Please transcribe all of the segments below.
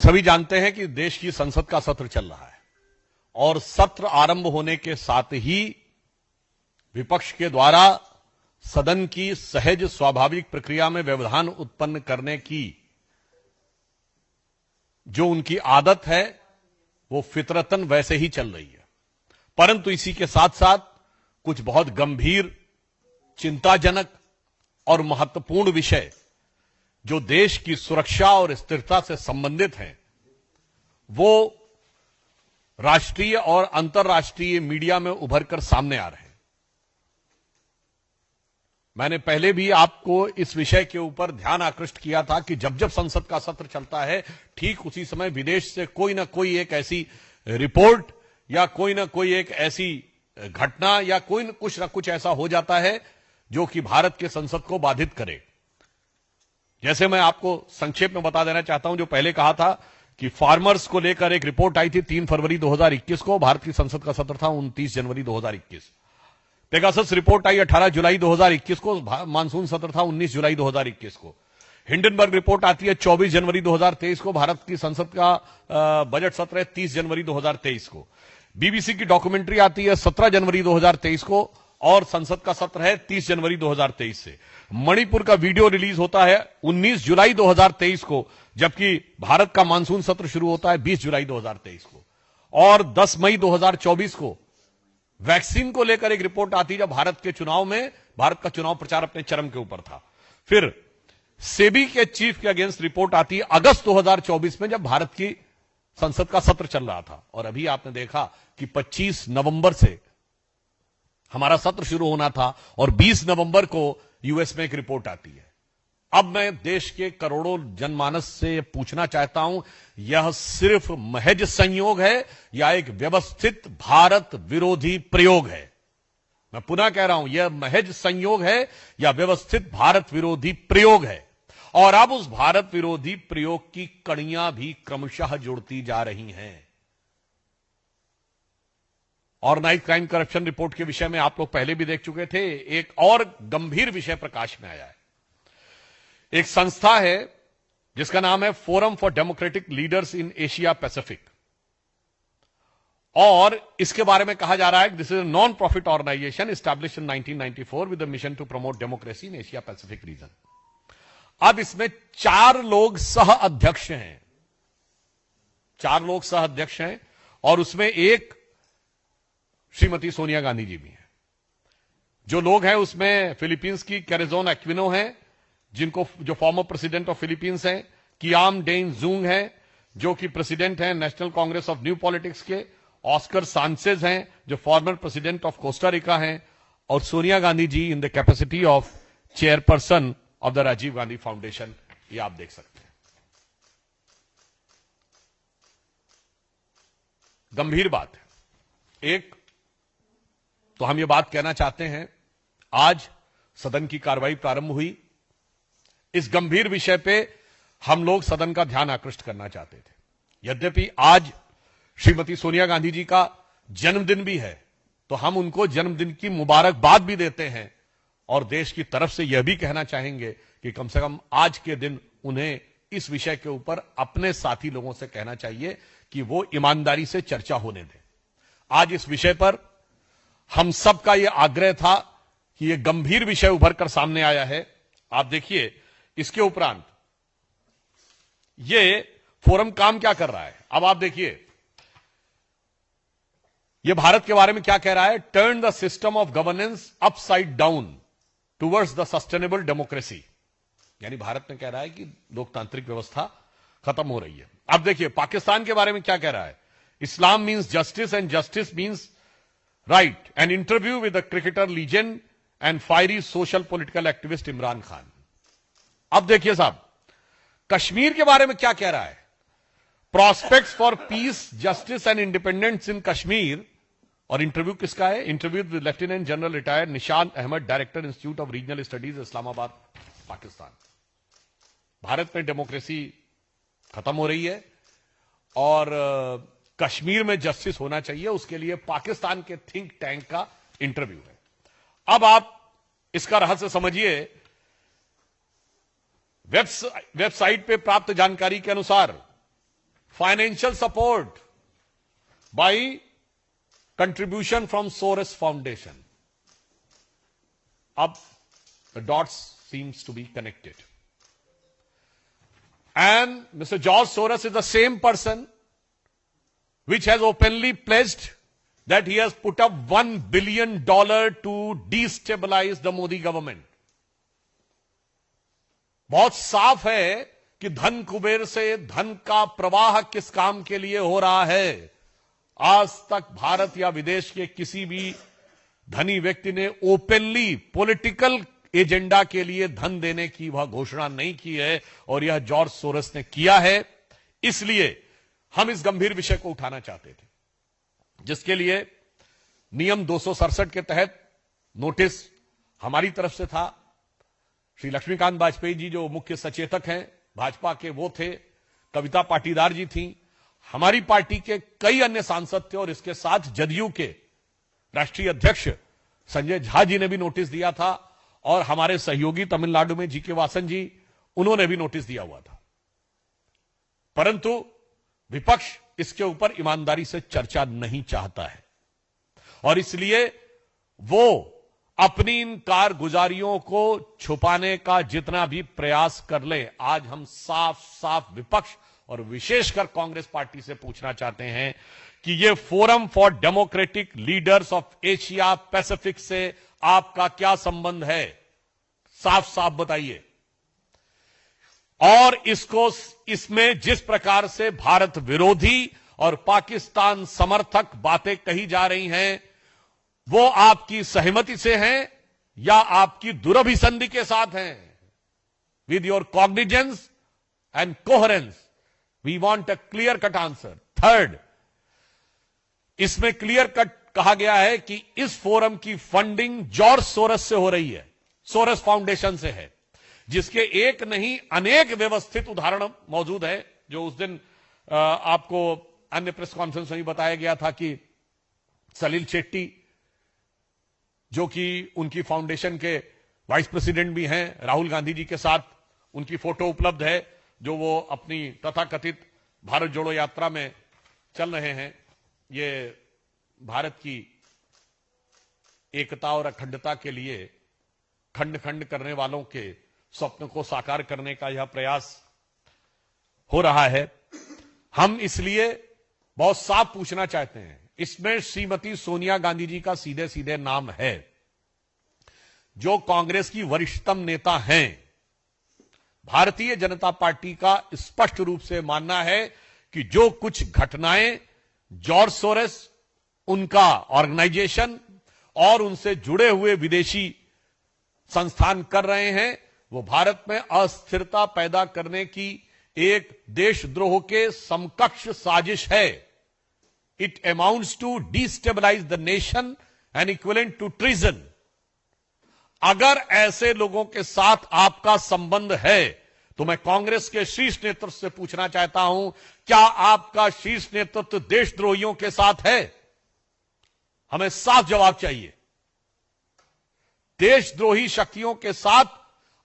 सभी जानते हैं कि देश की संसद का सत्र चल रहा है और सत्र आरंभ होने के साथ ही विपक्ष के द्वारा सदन की सहज स्वाभाविक प्रक्रिया में व्यवधान उत्पन्न करने की जो उनकी आदत है वो फितरतन वैसे ही चल रही है। परंतु इसी के साथ साथ कुछ बहुत गंभीर, चिंताजनक और महत्वपूर्ण विषय जो देश की सुरक्षा और स्थिरता से संबंधित हैं, वो राष्ट्रीय और अंतर्राष्ट्रीय मीडिया में उभर कर सामने आ रहे हैं। मैंने पहले भी आपको इस विषय के ऊपर ध्यान आकृष्ट किया था कि जब जब संसद का सत्र चलता है, ठीक उसी समय विदेश से कोई ना कोई एक ऐसी रिपोर्ट या कोई ना कोई एक ऐसी घटना या कुछ ना कुछ ऐसा हो जाता है जो कि भारत के संसद को बाधित करे। जैसे मैं आपको संक्षेप में बता देना चाहता हूं, जो पहले कहा था कि फार्मर्स को लेकर एक रिपोर्ट आई थी 3 फरवरी 2021 को, भारत की संसद का सत्र था 29 जनवरी 2021। पेगासस रिपोर्ट आई 18 जुलाई 2021 को, मानसून सत्र था 19 जुलाई 2021 को। हिंडनबर्ग रिपोर्ट आती है 24 जनवरी 2023 को, भारत की संसद का बजट सत्र है 30 जनवरी 2023 को। बीबीसी की डॉक्यूमेंट्री आती है 17 जनवरी 2023 को और संसद का सत्र है 30 जनवरी 2023 से। मणिपुर का वीडियो रिलीज होता है 19 जुलाई 2023 को, जबकि भारत का मानसून सत्र शुरू होता है 20 जुलाई 2023 को। और 10 मई 2024 को वैक्सीन को लेकर एक रिपोर्ट आती है, जब भारत के चुनाव में भारत का चुनाव प्रचार अपने चरम के ऊपर था। फिर सेबी के चीफ के अगेंस्ट रिपोर्ट आती है अगस्त 2024 में, जब भारत की संसद का सत्र चल रहा था। और अभी आपने देखा कि 25 नवंबर से हमारा सत्र शुरू होना था और 20 नवंबर को यूएस में एक रिपोर्ट आती है। अब मैं देश के करोड़ों जनमानस से पूछना चाहता हूं, यह सिर्फ महज संयोग है या एक व्यवस्थित भारत विरोधी प्रयोग है? मैं पुनः कह रहा हूं, यह महज संयोग है या व्यवस्थित भारत विरोधी प्रयोग है? और अब उस भारत विरोधी प्रयोग की कड़ियां भी क्रमशः जुड़ती जा रही हैं। ऑर्गेनाइज्ड क्राइम करप्शन रिपोर्ट के विषय में आप लोग पहले भी देख चुके थे। एक और गंभीर विषय प्रकाश में आया है। एक संस्था है जिसका नाम है Forum for Democratic Leaders in Asia Pacific, और इसके बारे में कहा जा रहा है कि this is a non profit organisation established in 1994 with the mission to promote democracy in Asia Pacific region. अब इसमें 4 लोग सह अध्यक्ष हैं, 4 लोग सह अध्यक्ष हैं, और उसमें एक श्रीमती सोनिया गांधी जी भी हैं। जो लोग हैं उसमें फिलीपींस की कैरेजोन एक्विनो हैं, जो फॉर्मर प्रेसिडेंट ऑफ फिलीपींस हैं, कियाम डेन जूंग हैं जो कि प्रेसिडेंट हैं National Congress of New Politics के, ऑस्कर सांचेज हैं जो former president of Costa Rica हैं, और Sonia Gandhi ji in the capacity of chairperson of the Rajiv Gandhi Foundation. ये आप देख सकते हैं। गंभीर बात है। एक तो हम ये बात कहना चाहते हैं, आज सदन की कार्रवाई प्रारंभ हुई। इस गंभीर विषय पे हम लोग सदन का ध्यान आकृष्ट करना चाहते थे। यद्यपि आज श्रीमती सोनिया गांधी जी का जन्मदिन भी है, तो हम उनको जन्मदिन की मुबारकबाद भी देते हैं और देश की तरफ से यह भी कहना चाहेंगे कि कम से कम आज के दिन उन्हें इस विषय के ऊपर अपने साथी लोगों से कहना चाहिए कि वो ईमानदारी से चर्चा होने दें। आज इस विषय पर हम सबका यह आग्रह था कि यह गंभीर विषय उभर कर सामने आया है। आप देखिए, इसके उपरांत यह फोरम काम क्या कर रहा है। अब आप देखिए, यह भारत के बारे में क्या कह रहा है। Turn the system of governance upside down towards the sustainable democracy. यानी भारत में कह रहा है कि लोकतांत्रिक व्यवस्था खत्म हो रही है। अब देखिए, पाकिस्तान के बारे में क्या कह रहा है। Islam means justice and justice means right. An interview with the cricketer legend and fiery social political activist Imran Khan. अब देखिए साहब, कश्मीर के बारे में क्या कह रहा है। Prospects for peace, justice and independence in Kashmir. और इंटरव्यू किसका है। Interview with lieutenant general retired Nishan Ahmad, director Institute of Regional Studies, Islamabad, Pakistan. Bharat में डेमोक्रेसी खत्म हो रही है और कश्मीर में जस्टिस होना चाहिए, उसके लिए पाकिस्तान के थिंक टैंक का इंटरव्यू है। अब आप इसका रहस्य समझिए। वेबसाइट पे प्राप्त जानकारी के अनुसार financial support by contribution from Soros Foundation. Up the dots seems to be connected. And Mr. George Soros is the same person which has openly pledged that he has put up $1 billion to destabilize the Modi government. बहुत साफ है कि धन कुबेर से धन का प्रवाह किस काम के लिए हो रहा है। आज तक भारत या विदेश के किसी भी धनी व्यक्ति ने ओपनली पॉलिटिकल एजेंडा के लिए धन देने की वह घोषणा नहीं की है, और यह जॉर्ज सोरस ने किया है। इसलिए हम इस गंभीर विषय को उठाना चाहते थे, जिसके लिए नियम 267 के तहत नोटिस हमारी तरफ से था। श्री लक्ष्मीकांत वाजपेयी जी जो मुख्य सचेतक हैं भाजपा के, वो थे। कविता पाटीदार जी थी। हमारी पार्टी के कई अन्य सांसद थे, और इसके साथ जदयू के राष्ट्रीय अध्यक्ष संजय झा जी ने भी नोटिस दिया था, और हमारे सहयोगी तमिलनाडु में जी के वासन जी, उन्होंने भी नोटिस दिया हुआ था। परंतु विपक्ष इसके ऊपर ईमानदारी से चर्चा नहीं चाहता है, और इसलिए वो अपनी इन कारगुजारियों को छुपाने का जितना भी प्रयास कर ले, आज हम साफ साफ विपक्ष और विशेषकर कांग्रेस पार्टी से पूछना चाहते हैं कि ये forum for Democratic leaders of Asia Pacific से आपका क्या संबंध है? साफ साफ बताइए। और इसमें जिस प्रकार से भारत विरोधी और पाकिस्तान समर्थक बातें कही जा रही हैं, वो आपकी सहमति से हैं या आपकी दुरभिसंधि के साथ हैं? With your cognizance and coherence we want a clear cut answer. Third, इसमें क्लियर कट कहा गया है कि इस फोरम की फंडिंग जॉर्ज सोरस से हो रही है, सोरस फाउंडेशन से है, जिसके एक नहीं अनेक व्यवस्थित उदाहरण मौजूद है। जो उस दिन आपको अन्य प्रेस कॉन्फ्रेंस में बताया गया था कि सलील शेट्टी, जो कि उनकी फाउंडेशन के वाइस प्रेसिडेंट भी हैं, राहुल गांधी जी के साथ उनकी फोटो उपलब्ध है, जो वो अपनी तथाकथित भारत जोड़ो यात्रा में चल रहे हैं। ये भारत की एकता और अखंडता के लिए खंड खंड करने वालों के स्वप्न को साकार करने का यह प्रयास हो रहा है। हम इसलिए बहुत साफ पूछना चाहते हैं, इसमें श्रीमती सोनिया गांधी जी का सीधे सीधे नाम है, जो कांग्रेस की वरिष्ठतम नेता हैं। भारतीय जनता पार्टी का स्पष्ट रूप से मानना है कि जो कुछ घटनाएं जॉर्ज सोरेस, उनका ऑर्गेनाइजेशन और उनसे जुड़े हुए विदेशी संस्थान कर रहे हैं, वो भारत में अस्थिरता पैदा करने की एक देशद्रोह के समकक्ष साजिश है। It amounts to destabilize the nation and equivalent to treason. अगर ऐसे लोगों के साथ आपका संबंध है, तो मैं कांग्रेस के शीर्ष नेतृत्व से पूछना चाहता हूं, क्या आपका शीर्ष नेतृत्व देशद्रोहियों के साथ है? हमें साफ जवाब चाहिए। देशद्रोही शक्तियों के साथ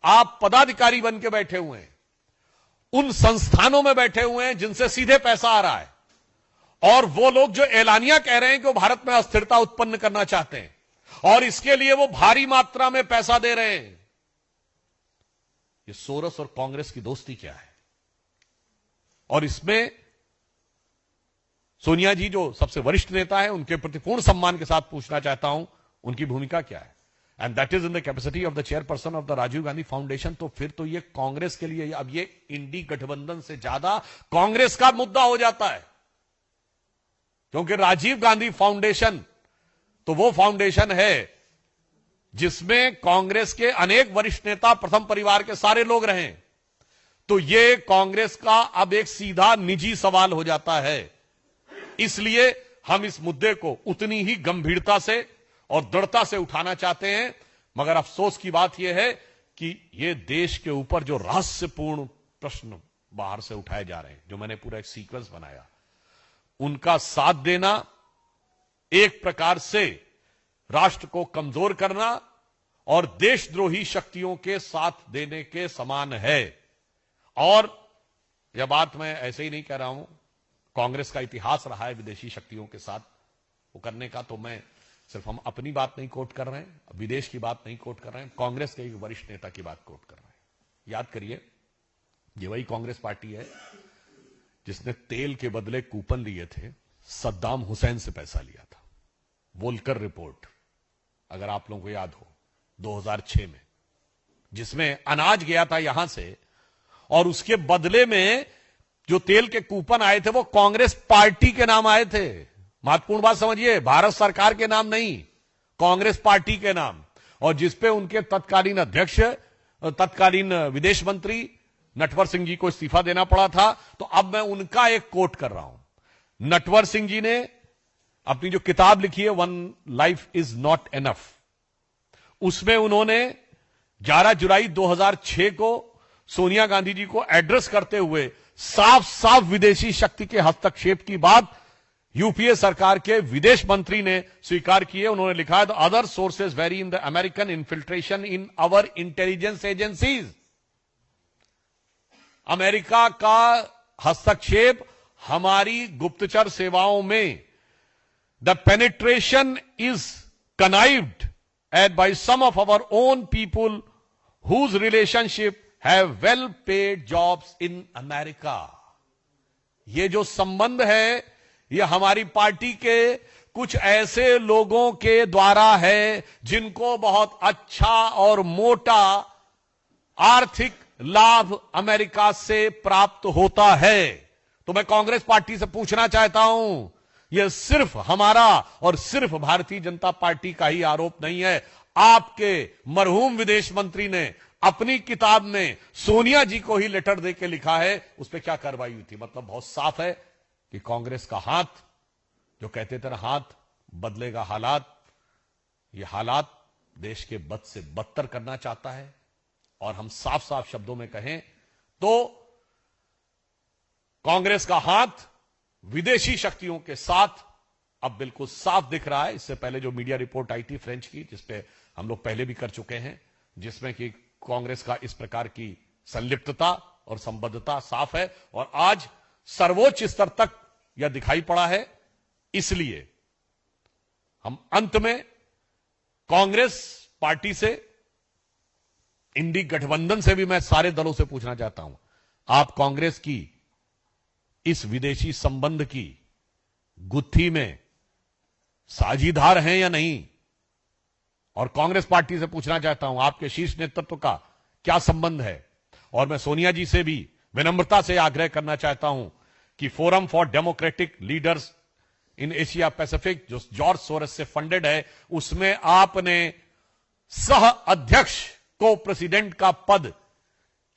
आप पदाधिकारी बन के बैठे हुए हैं, उन संस्थानों में बैठे हुए हैं जिनसे सीधे पैसा आ रहा है, और वो लोग जो एलानिया कह रहे हैं कि वो भारत में अस्थिरता उत्पन्न करना चाहते हैं, और इसके लिए वो भारी मात्रा में पैसा दे रहे हैं। ये सोरस और कांग्रेस की दोस्ती क्या है? और इसमें सोनिया जी जो सबसे वरिष्ठ नेता है, उनके प्रति पूर्ण सम्मान के साथ पूछना चाहता हूं, उनकी भूमिका क्या है? And that is in the capacity of the chairperson of the Rajiv Gandhi Foundation. तो फिर तो ये कांग्रेस के लिए अब ये इंडी गठबंधन से ज्यादा कांग्रेस का मुद्दा हो जाता है, क्योंकि राजीव गांधी फाउंडेशन तो वो फाउंडेशन है जिसमें कांग्रेस के अनेक वरिष्ठ नेता प्रथम परिवार के सारे लोग रहे। तो ये कांग्रेस का अब एक सीधा निजी सवाल हो जाता है। इसलिए हम इस मुद्दे को उतनी ही गंभीरता से और दृढ़ता से उठाना चाहते हैं। मगर अफसोस की बात यह है कि ये देश के ऊपर जो रहस्यपूर्ण प्रश्न बाहर से उठाए जा रहे हैं, जो मैंने पूरा एक सीक्वेंस बनाया, उनका साथ देना एक प्रकार से राष्ट्र को कमजोर करना और देशद्रोही शक्तियों के साथ देने के समान है। और यह बात मैं ऐसे ही नहीं कह रहा हूं, कांग्रेस का इतिहास रहा है विदेशी शक्तियों के साथ वो करने का। तो मैं सिर्फ हम अपनी बात नहीं कोट कर रहे हैं, विदेश की बात नहीं कोट कर रहे हैं, कांग्रेस के एक वरिष्ठ नेता की बात कोट कर रहे हैं। याद करिए, ये वही कांग्रेस पार्टी है जिसने तेल के बदले कूपन लिए थे, सद्दाम हुसैन से पैसा लिया था। वोल्कर रिपोर्ट, अगर आप लोगों को याद हो, 2006 में, जिसमें अनाज गया था यहां से और उसके बदले में जो तेल के कूपन आए थे वो कांग्रेस पार्टी के नाम आए थे। महत्वपूर्ण बात समझिए, भारत सरकार के नाम नहीं, कांग्रेस पार्टी के नाम, और जिसपे उनके तत्कालीन अध्यक्ष, तत्कालीन विदेश मंत्री नटवर सिंह जी को इस्तीफा देना पड़ा था। तो अब मैं उनका एक कोट कर रहा हूं। नटवर सिंह जी ने अपनी जो किताब लिखी है one life is not enough, उसमें उन्होंने 11 जुलाई 2006 को सोनिया गांधी जी को एड्रेस करते हुए साफ साफ विदेशी शक्ति के हस्तक्षेप की बात यूपीए सरकार के विदेश मंत्री ने स्वीकार की है। उन्होंने लिखा है, the other sources very in the American infiltration in our intelligence agencies. America का हस्तक्षेप हमारी गुप्तचर सेवाओं में, the penetration is connived at by some of our own people whose relationship have well paid jobs in America. ये जो संबंध है ये हमारी पार्टी के कुछ ऐसे लोगों के द्वारा है जिनको बहुत अच्छा और मोटा आर्थिक लाभ अमेरिका से प्राप्त होता है। तो मैं कांग्रेस पार्टी से पूछना चाहता हूं, यह सिर्फ हमारा और सिर्फ भारतीय जनता पार्टी का ही आरोप नहीं है। आपके मरहूम विदेश मंत्री ने अपनी किताब में सोनिया जी को ही लेटर देके लिखा है, उस पर क्या कार्रवाई हुई थी। मतलब बहुत साफ है कि कांग्रेस का हाथ, जो कहते थे ना हाथ बदलेगा हालात, ये हालात देश के बद से बदतर करना चाहता है। और हम साफ साफ शब्दों में कहें तो कांग्रेस का हाथ विदेशी शक्तियों के साथ अब बिल्कुल साफ दिख रहा है। इससे पहले जो मीडिया रिपोर्ट आई थी फ्रेंच की, जिसपे हम लोग पहले भी कर चुके हैं, जिसमें कि कांग्रेस का इस प्रकार की संलिप्तता और संबद्धता साफ है और आज सर्वोच्च स्तर तक यह दिखाई पड़ा है। इसलिए हम अंत में कांग्रेस पार्टी से, इंडी गठबंधन से भी मैं सारे दलों से पूछना चाहता हूं, आप कांग्रेस की इस विदेशी संबंध की गुत्थी में साझीदार हैं या नहीं। और कांग्रेस पार्टी से पूछना चाहता हूं, आपके शीर्ष नेतृत्व का क्या संबंध है। और मैं सोनिया जी से भी विनम्रता से आग्रह करना चाहता हूं कि forum for Democratic Leaders in Asia Pacific, जो जॉर्ज सोरस से फंडेड है, उसमें आपने सह अध्यक्ष को प्रेसिडेंट का पद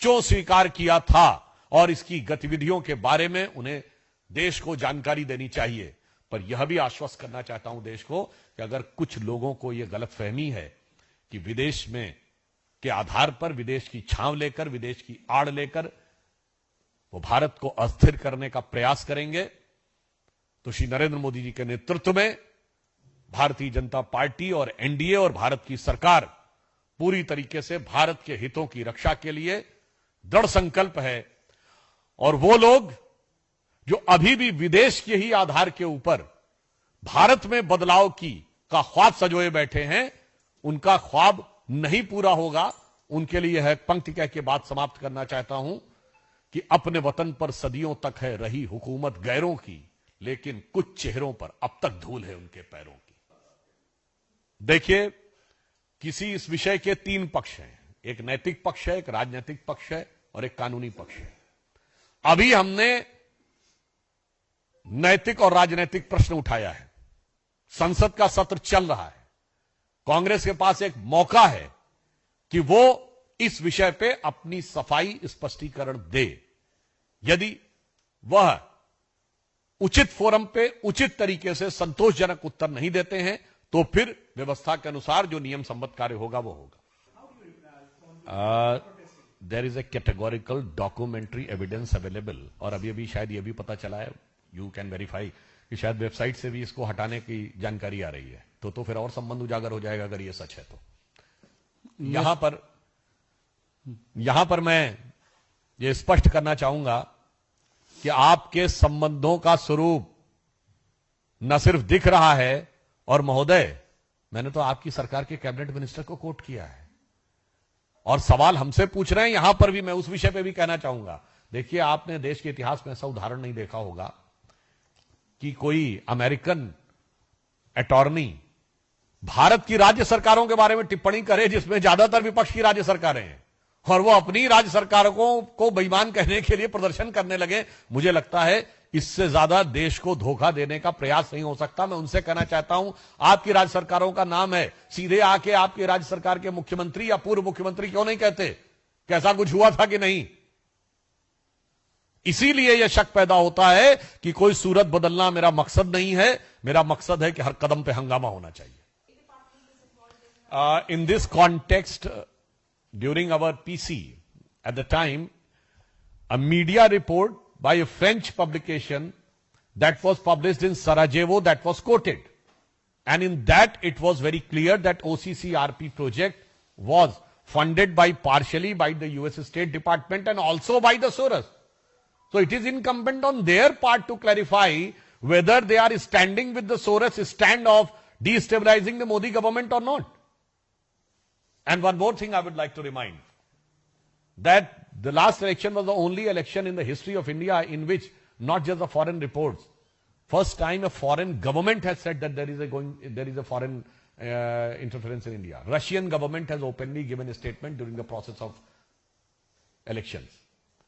क्यों स्वीकार किया था और इसकी गतिविधियों के बारे में उन्हें देश को जानकारी देनी चाहिए। पर यह भी आश्वस्त करना चाहता हूं देश को कि अगर कुछ लोगों को यह गलतफहमी है कि विदेश में के आधार पर, विदेश की छांव लेकर, विदेश की आड़ लेकर वो भारत को अस्थिर करने का प्रयास करेंगे, तो श्री नरेंद्र मोदी जी के नेतृत्व में भारतीय जनता पार्टी और एनडीए और भारत की सरकार पूरी तरीके से भारत के हितों की रक्षा के लिए दृढ़ संकल्प है। और वो लोग जो अभी भी विदेश के ही आधार के ऊपर भारत में बदलाव का ख्वाब सजोए बैठे हैं, उनका ख्वाब नहीं पूरा होगा। उनके लिए यह पंक्ति कह के बात समाप्त करना चाहता हूं कि अपने वतन पर सदियों तक है रही हुकूमत गैरों की, लेकिन कुछ चेहरों पर अब तक धूल है उनके पैरों की। देखिए, किसी इस विषय के 3 पक्ष हैं, एक नैतिक पक्ष है, एक राजनीतिक पक्ष है और एक कानूनी पक्ष है। अभी हमने नैतिक और राजनीतिक प्रश्न उठाया है, संसद का सत्र चल रहा है, कांग्रेस के पास एक मौका है कि वो इस विषय पे अपनी सफाई स्पष्टीकरण दे। यदि वह उचित फोरम पे उचित तरीके से संतोषजनक उत्तर नहीं देते हैं तो फिर व्यवस्था के अनुसार जो नियम संबद्ध कार्य होगा वो होगा। There is a categorical documentary evidence available, और अभी अभी शायद ये भी पता चला है, यू कैन वेरीफाई, कि शायद वेबसाइट से भी इसको हटाने की जानकारी आ रही है। तो फिर और संबंध उजागर हो जाएगा अगर ये सच है तो। यहां पर मैं ये स्पष्ट करना चाहूंगा कि आपके संबंधों का स्वरूप न सिर्फ दिख रहा है, और महोदय मैंने तो आपकी सरकार के कैबिनेट मिनिस्टर को कोट किया है, और सवाल हमसे पूछ रहे हैं। यहां पर भी मैं उस विषय पे भी कहना चाहूंगा, देखिए आपने देश के इतिहास में ऐसा उदाहरण नहीं देखा होगा कि कोई अमेरिकन अटॉर्नी भारत की राज्य सरकारों के बारे में टिप्पणी करे जिसमें ज्यादातर विपक्ष की राज्य सरकारें हैं, और वो अपनी राज्य सरकारों को बेईमान कहने के लिए प्रदर्शन करने लगे। मुझे लगता है इससे ज्यादा देश को धोखा देने का प्रयास नहीं हो सकता। मैं उनसे कहना चाहता हूं, आपकी राज्य सरकारों का नाम है, सीधे आके आपकी राज्य सरकार के मुख्यमंत्री या पूर्व मुख्यमंत्री क्यों नहीं कहते कैसा कुछ हुआ था कि नहीं। इसीलिए यह शक पैदा होता है कि कोई सूरत बदलना मेरा मकसद नहीं है। मेरा मकसद है कि हर कदम पे हंगामा होना चाहिए। In this context, during our PC, at the time, a media report by a French publication that was published in Sarajevo that was quoted. And in that it was very clear that OCCRP project was funded by partially by the US State Department and also by the Soros. So it is incumbent on their part to clarify whether they are standing with the Soros stand of destabilizing the Modi government or not. And one more thing I would like to remind, that the last election was the only election in the history of India in which not just the foreign reports, first time a foreign government has said that there is a foreign interference in India. Russian government has openly given a statement during the process of elections.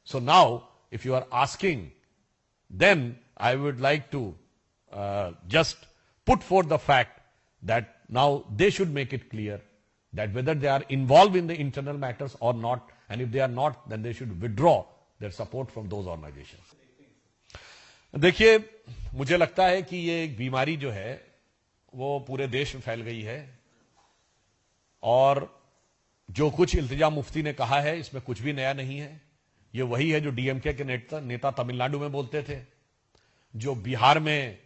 So now, if you are asking, then I would like to just put forth the fact that now they should make it clear that whether they are involved in the internal matters or not, and if they are not, then they should withdraw their support from those organizations. देखिए, मुझे लगता है कि ये एक बीमारी जो है वो पूरे देश में फैल गई है, और जो कुछ इल्तिजा मुफ्ती ने कहा है इसमें कुछ भी नया नहीं है। ये वही है जो डीएमके के नेता तमिलनाडु में बोलते थे, जो बिहार में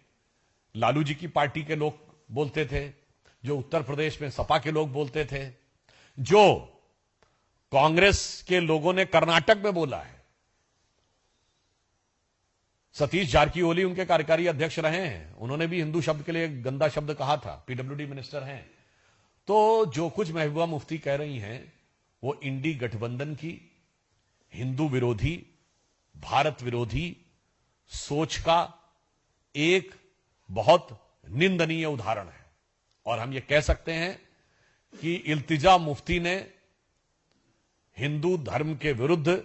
लालू जी की पार्टी के लोग बोलते थे, जो उत्तर प्रदेश में सपा के लोग बोलते थे, जो कांग्रेस के लोगों ने कर्नाटक में बोला है। सतीश जारकीहोली उनके कार्यकारी अध्यक्ष रहे हैं, उन्होंने भी हिंदू शब्द के लिए एक गंदा शब्द कहा था, पीडब्ल्यूडी मिनिस्टर हैं। तो जो कुछ महबूबा मुफ्ती कह रही हैं वो इंडी गठबंधन की हिंदू विरोधी, भारत विरोधी सोच का एक बहुत निंदनीय उदाहरण है। और हम ये कह सकते हैं कि इल्तिजा मुफ्ती ने हिंदू धर्म के विरुद्ध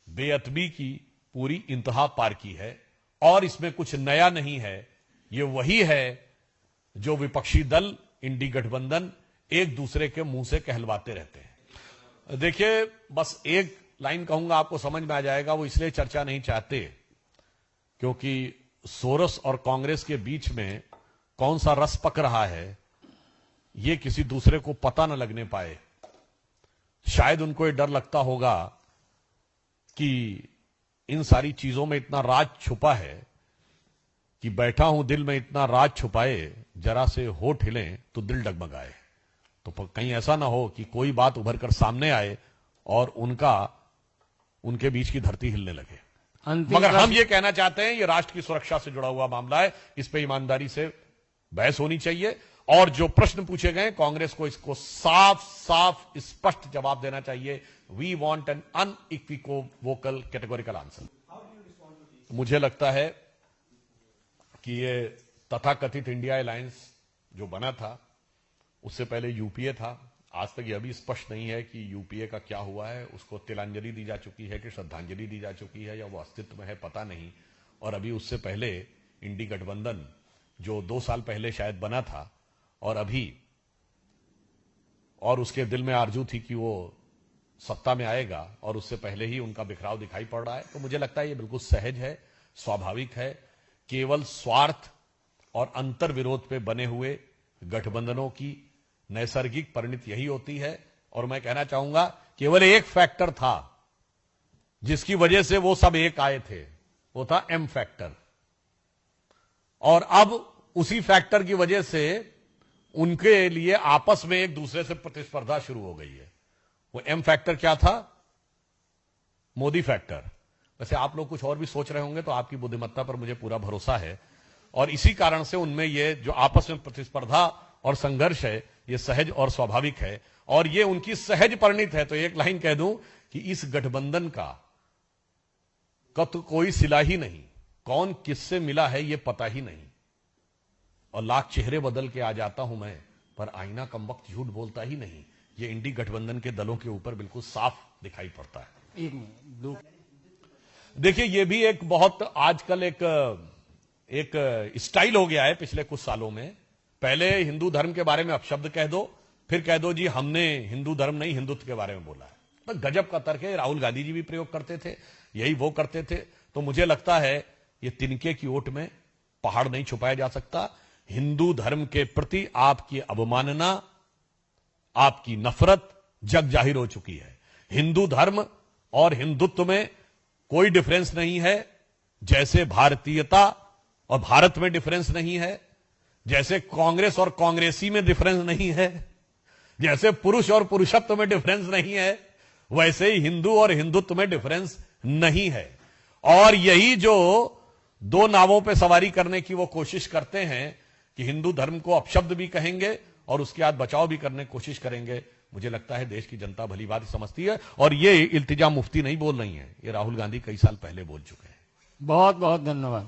बेअदबी की पूरी इंतहा पार की है, और इसमें कुछ नया नहीं है। ये वही है जो विपक्षी दल इंडी गठबंधन एक दूसरे के मुंह से कहलवाते रहते हैं। देखिए, बस एक लाइन कहूंगा, आपको समझ में आ जाएगा। वो इसलिए चर्चा नहीं चाहते क्योंकि सोरस और कांग्रेस के बीच में कौन सा रस पक रहा है ये किसी दूसरे को पता न लगने पाए। शायद उनको ये डर लगता होगा कि इन सारी चीजों में इतना राज छुपा है कि बैठा हूं दिल में इतना राज छुपाए, जरा से होठ हिलें तो दिल डगमगाए। तो कहीं ऐसा ना हो कि कोई बात उभर कर सामने आए और उनके बीच की धरती हिलने लगे। मगर हम ये कहना चाहते हैं, ये राष्ट्र की सुरक्षा से जुड़ा हुआ मामला है, इस पे ईमानदारी से बहस होनी चाहिए, और जो प्रश्न पूछे गए कांग्रेस को इसको साफ साफ स्पष्ट जवाब देना चाहिए। We want an unequivocal categorical answer. मुझे लगता है कि ये तथाकथित इंडिया अलायंस जो बना था उससे पहले यूपीए था। आज तक यह भी स्पष्ट नहीं है कि यूपीए का क्या हुआ है, उसको तिलांजलि दी जा चुकी है कि श्रद्धांजलि दी जा चुकी है, या वो अस्तित्व में है पता नहीं। और अभी उससे पहले इंडी गठबंधन जो 2 साल पहले शायद बना था, और अभी और उसके दिल में आरजू थी कि वो सत्ता में आएगा, और उससे पहले ही उनका बिखराव दिखाई पड़ रहा है। तो मुझे लगता है ये बिल्कुल सहज है, स्वाभाविक है। केवल स्वार्थ और अंतर विरोध पे बने हुए गठबंधनों की नैसर्गिक परिणति यही होती है। और मैं कहना चाहूंगा केवल एक फैक्टर था जिसकी वजह से वो सब एक आए थे, वो था एम फैक्टर, और अब उसी फैक्टर की वजह से उनके लिए आपस में एक दूसरे से प्रतिस्पर्धा शुरू हो गई है। वो एम फैक्टर क्या था? मोदी फैक्टर। वैसे आप लोग कुछ और भी सोच रहे होंगे, तो आपकी बुद्धिमत्ता पर मुझे पूरा भरोसा है, और इसी कारण से उनमें ये जो आपस में प्रतिस्पर्धा और संघर्ष है, ये सहज और स्वाभाविक है, और ये उनकी सहज परिणित है। तो एक लाइन कह दूं कि इस गठबंधन का कोई सिला ही नहीं, कौन किससे मिला है ये पता ही नहीं, और लाख चेहरे बदल के आ जाता हूं मैं, पर आईना कमबख्त झूठ बोलता ही नहीं। ये इंडी गठबंधन के दलों के ऊपर बिल्कुल साफ दिखाई पड़ता है। देखिए, ये भी एक बहुत आजकल एक स्टाइल हो गया है पिछले कुछ सालों में। पहले हिंदू धर्म के बारे में अपशब्द कह दो, फिर कह दो जी हमने हिंदू धर्म नहीं हिंदुत्व के बारे में बोला है। तो गजब का तर्क है। राहुल गांधी जी भी प्रयोग करते थे, यही वो करते थे। तो मुझे लगता है ये तिनके की ओट में पहाड़ नहीं छुपाया जा सकता। हिंदू धर्म के प्रति आपकी अवमानना, आपकी नफरत जग जाहिर हो चुकी है। हिंदू धर्म और हिंदुत्व में कोई डिफरेंस नहीं है, जैसे भारतीयता और भारत में डिफरेंस नहीं है, जैसे कांग्रेस और कांग्रेसी में डिफरेंस नहीं है, जैसे पुरुष और पुरुषत्व में डिफरेंस नहीं है, वैसे ही हिंदू और हिंदुत्व में डिफरेंस नहीं है। और यही जो दो नावों पे सवारी करने की वो कोशिश करते हैं कि हिंदू धर्म को अपशब्द भी कहेंगे और उसके बाद बचाव भी करने की कोशिश करेंगे, मुझे लगता है देश की जनता भली बात समझती है। और ये इल्तिजा मुफ्ती नहीं बोल रही है, ये राहुल गांधी कई साल पहले बोल चुके हैं। बहुत बहुत धन्यवाद।